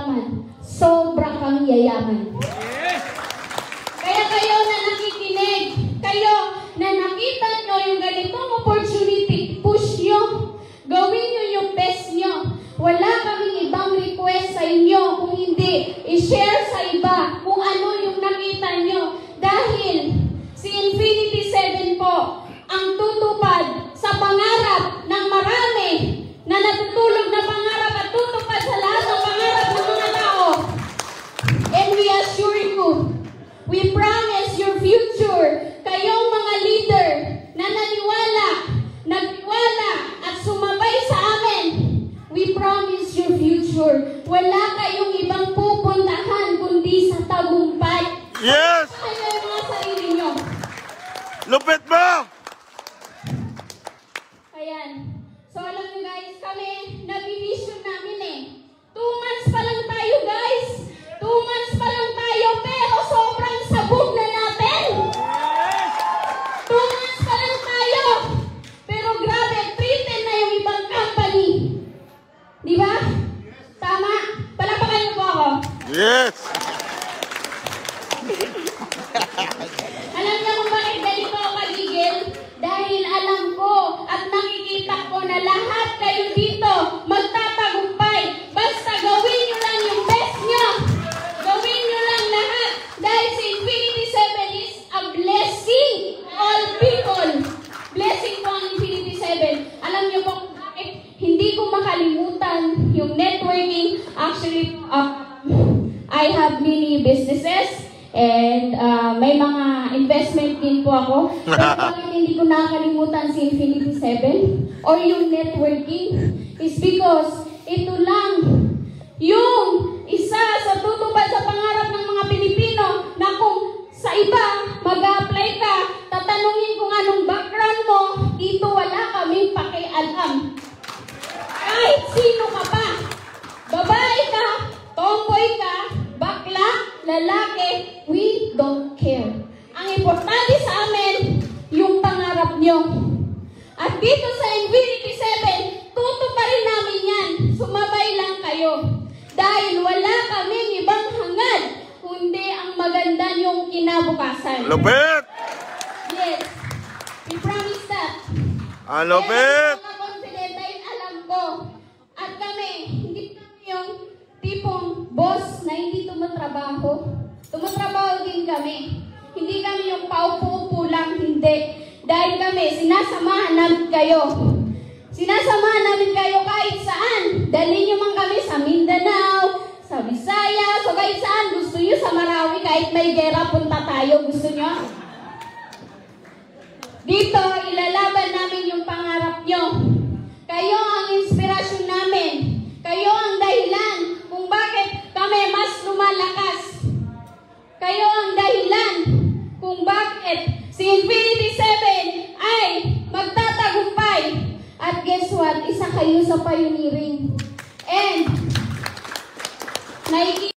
yayaman. Sobra kang yayaman. Kaya kayo na nakikinig, kayo na nakita nyo yung ganitong opportunity, push nyo. Gawin nyo yung best nyo. Wala kaming ibang request sa inyo kung hindi i-share sa iba kung ano yung nakita nyo. Dahil si Infinity 7 po ang tutupad sa pangarap ng marami na natutulog na pangarap at tutupad sa lahat ng pangarap ng mga tao. And we assure you, we promise your future, kayong mga leader na nagtiwala at sumabay sa amin, we promise your future. Wala kayong ibang pupuntahan kundi sa tagumpay. Yes! Kayo yung mga sarili nyo. Lupit mo! Ayan. So alam nyo guys, kami, nag-vision namin eh. 2 months pa lang tayo guys. 2 months pa lang tayo, pero sobrang sabog na natin. 2 months pa lang tayo. Pero grabe, treated na yung ibang company. Di ba? Tama? Palapakan niyo po ako. Yes! Alam niyo kung bakit ganito ako kagigil? Dahil alam ko at nakikita ko na lahat kayo dito magtatagumpay. Basta gawin niyo lang yung best niyo. Gawin niyo lang lahat. Dahil si Infinity 7 is a blessing all people. Blessing po ang Infinity 7. Alam niyo po kung bakit hindi ko makalimutan yung networking. Actually, I have many businesses. And may mga investment din po ako. Pero bakit hindi ko nakakalimutan si Infinity 7 or yung networking is because ito lang yung isa sa tutupad sa pangarap ng mga Pilipino na kung sa iba mag-apply ka, tatanungin kung anong background mo, dito wala kaming pakialam. Kahit sino ka pa, babae ka, tomboy ka, bakla, lalaki, we don't care. Ang importante sa amin, yung pangarap nyo. At dito sa Infinity 7, tutuparin namin yan. Sumabay lang kayo. Dahil wala kaming ibang hangad, kundi ang maganda yung kinabukasan. Lupit! Yes. We promise that. Lupit! Mga confident dahil alam ko. At kami, hindi kami yung tipong boss na hindi tumatrabaho. Tumatrabaho din kami. Hindi kami yung paupo-upo lang, hindi. Dahil kami, sinasamahan namin kayo. Sinasamahan namin kayo kahit saan. Dalhin nyo man kami sa Mindanao, sa Visayas, o kahit saan. Gusto nyo sa Marawi, kahit may gera, punta tayo. Gusto nyo? Dito, ilalaban namin yung pangarap nyo. Kayo ang inspirasyon namin. Kayo ang dahilan kung bakit kami mas lumalakas. Kayo ang dahilan kung bakit si Infinity 7 ay magtatagumpay. At guess what? Isa kayo sa pioneering. And nakikita